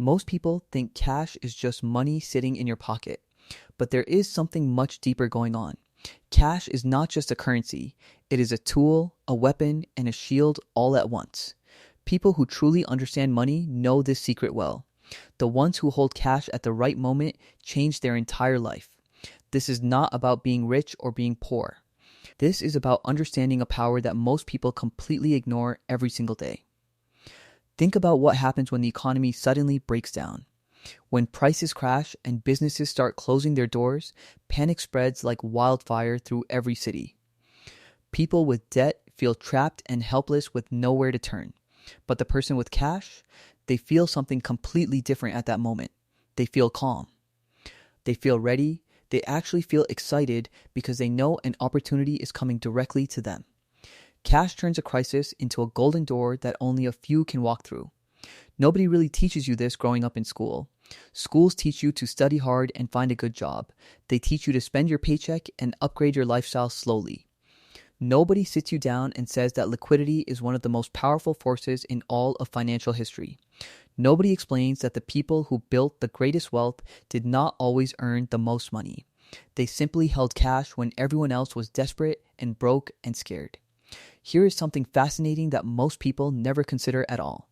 Most people think cash is just money sitting in your pocket, but there is something much deeper going on. Cash is not just a currency, it is a tool, a weapon, and a shield all at once. People who truly understand money know this secret well. The ones who hold cash at the right moment change their entire life. This is not about being rich or being poor. This is about understanding a power that most people completely ignore every single day. Think about what happens when the economy suddenly breaks down. When prices crash and businesses start closing their doors, panic spreads like wildfire through every city. People with debt feel trapped and helpless with nowhere to turn. But the person with cash, they feel something completely different at that moment. They feel calm. They feel ready. They actually feel excited because they know an opportunity is coming directly to them. Cash turns a crisis into a golden door that only a few can walk through. Nobody really teaches you this growing up in school. Schools teach you to study hard and find a good job. They teach you to spend your paycheck and upgrade your lifestyle slowly. Nobody sits you down and says that liquidity is one of the most powerful forces in all of financial history. Nobody explains that the people who built the greatest wealth did not always earn the most money. They simply held cash when everyone else was desperate and broke and scared. Here is something fascinating that most people never consider at all.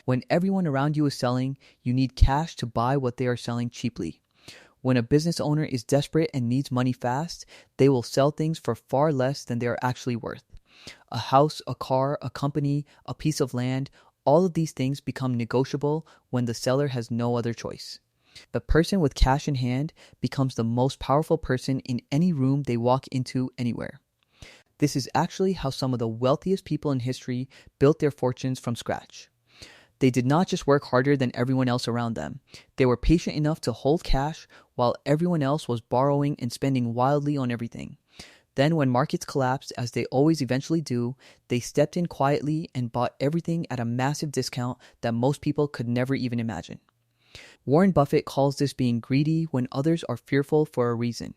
When everyone around you is selling, you need cash to buy what they are selling cheaply. When a business owner is desperate and needs money fast, they will sell things for far less than they are actually worth. A house, a car, a company, a piece of land, all of these things become negotiable when the seller has no other choice. The person with cash in hand becomes the most powerful person in any room they walk into anywhere. This is actually how some of the wealthiest people in history built their fortunes from scratch. They did not just work harder than everyone else around them. They were patient enough to hold cash while everyone else was borrowing and spending wildly on everything. Then when markets collapsed, as they always eventually do, they stepped in quietly and bought everything at a massive discount that most people could never even imagine. Warren Buffett calls this being greedy when others are fearful for a reason.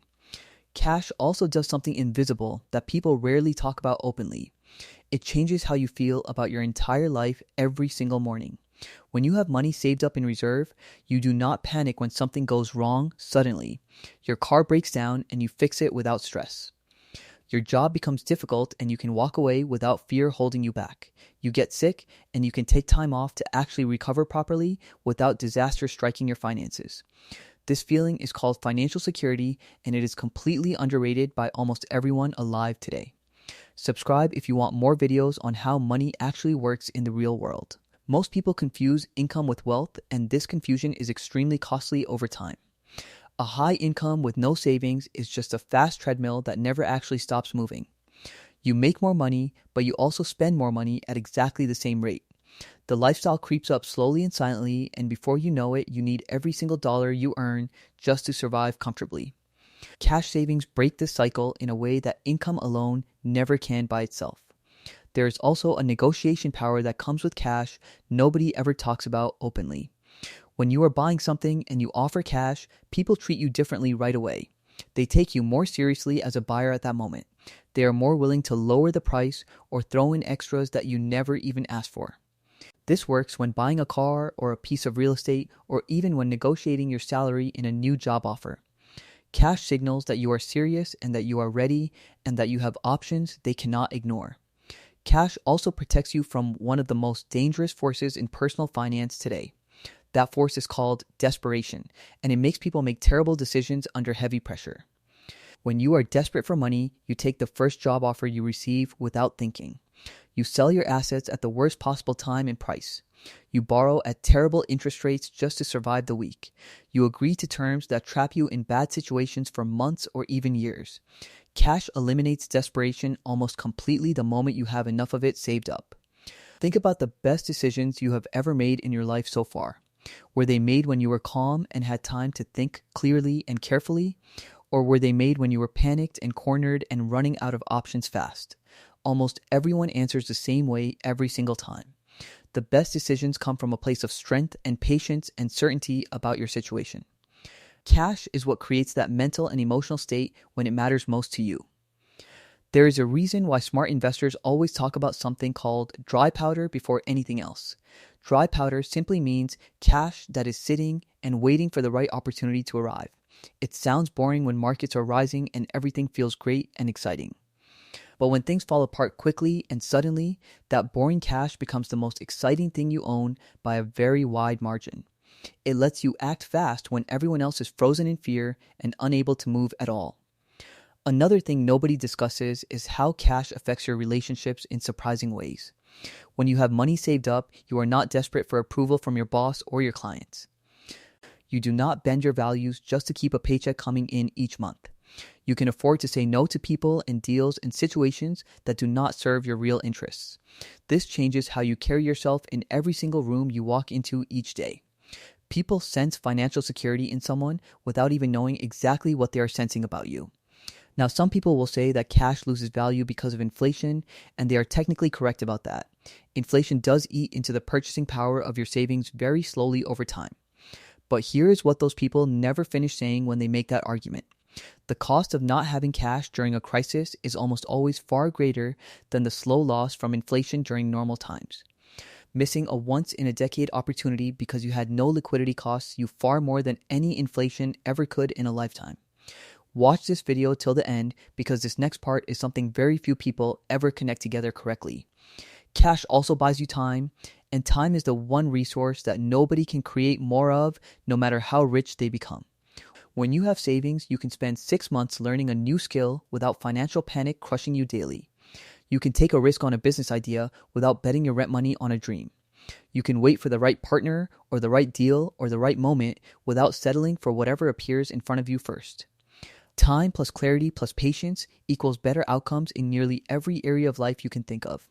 Cash also does something invisible that people rarely talk about openly. It changes how you feel about your entire life every single morning. When you have money saved up in reserve, you do not panic when something goes wrong suddenly. Your car breaks down and you fix it without stress. Your job becomes difficult and you can walk away without fear holding you back. You get sick and you can take time off to actually recover properly without disaster striking your finances. This feeling is called financial security, and it is completely underrated by almost everyone alive today. Subscribe if you want more videos on how money actually works in the real world. Most people confuse income with wealth, and this confusion is extremely costly over time. A high income with no savings is just a fast treadmill that never actually stops moving. You make more money, but you also spend more money at exactly the same rate. The lifestyle creeps up slowly and silently, and before you know it, you need every single dollar you earn just to survive comfortably. Cash savings break this cycle in a way that income alone never can by itself. There is also a negotiation power that comes with cash nobody ever talks about openly. When you are buying something and you offer cash, people treat you differently right away. They take you more seriously as a buyer at that moment. They are more willing to lower the price or throw in extras that you never even asked for. This works when buying a car or a piece of real estate, or even when negotiating your salary in a new job offer. Cash signals that you are serious and that you are ready and that you have options they cannot ignore. Cash also protects you from one of the most dangerous forces in personal finance today. That force is called desperation, and it makes people make terrible decisions under heavy pressure. When you are desperate for money, you take the first job offer you receive without thinking. You sell your assets at the worst possible time and price. You borrow at terrible interest rates just to survive the week. You agree to terms that trap you in bad situations for months or even years. Cash eliminates desperation almost completely the moment you have enough of it saved up. Think about the best decisions you have ever made in your life so far. Were they made when you were calm and had time to think clearly and carefully? Or were they made when you were panicked and cornered and running out of options fast? Almost everyone answers the same way every single time. The best decisions come from a place of strength and patience and certainty about your situation. Cash is what creates that mental and emotional state when it matters most to you. There is a reason why smart investors always talk about something called dry powder before anything else. Dry powder simply means cash that is sitting and waiting for the right opportunity to arrive. It sounds boring when markets are rising and everything feels great and exciting. But when things fall apart quickly and suddenly, that boring cash becomes the most exciting thing you own by a very wide margin. It lets you act fast when everyone else is frozen in fear and unable to move at all. Another thing nobody discusses is how cash affects your relationships in surprising ways. When you have money saved up, you are not desperate for approval from your boss or your clients. You do not bend your values just to keep a paycheck coming in each month. You can afford to say no to people and deals and situations that do not serve your real interests. This changes how you carry yourself in every single room you walk into each day. People sense financial security in someone without even knowing exactly what they are sensing about you. Now, some people will say that cash loses value because of inflation, and they are technically correct about that. Inflation does eat into the purchasing power of your savings very slowly over time. But here is what those people never finish saying when they make that argument. The cost of not having cash during a crisis is almost always far greater than the slow loss from inflation during normal times. Missing a once-in-a-decade opportunity because you had no liquidity costs you far more than any inflation ever could in a lifetime. Watch this video till the end because this next part is something very few people ever connect together correctly. Cash also buys you time, and time is the one resource that nobody can create more of no matter how rich they become. When you have savings, you can spend 6 months learning a new skill without financial panic crushing you daily. You can take a risk on a business idea without betting your rent money on a dream. You can wait for the right partner or the right deal or the right moment without settling for whatever appears in front of you first. Time plus clarity plus patience equals better outcomes in nearly every area of life you can think of.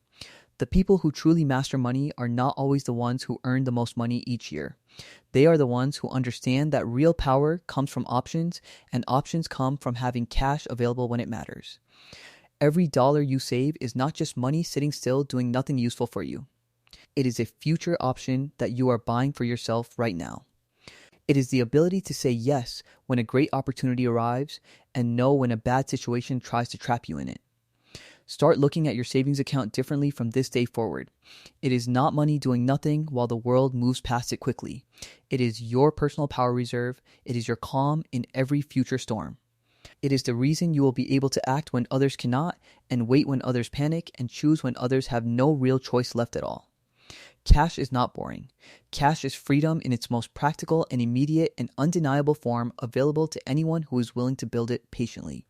The people who truly master money are not always the ones who earn the most money each year. They are the ones who understand that real power comes from options, and options come from having cash available when it matters. Every dollar you save is not just money sitting still doing nothing useful for you. It is a future option that you are buying for yourself right now. It is the ability to say yes when a great opportunity arrives and no when a bad situation tries to trap you in it. Start looking at your savings account differently from this day forward. It is not money doing nothing while the world moves past it quickly. It is your personal power reserve. It is your calm in every future storm. It is the reason you will be able to act when others cannot and wait when others panic and choose when others have no real choice left at all. Cash is not boring. Cash is freedom in its most practical and immediate and undeniable form available to anyone who is willing to build it patiently.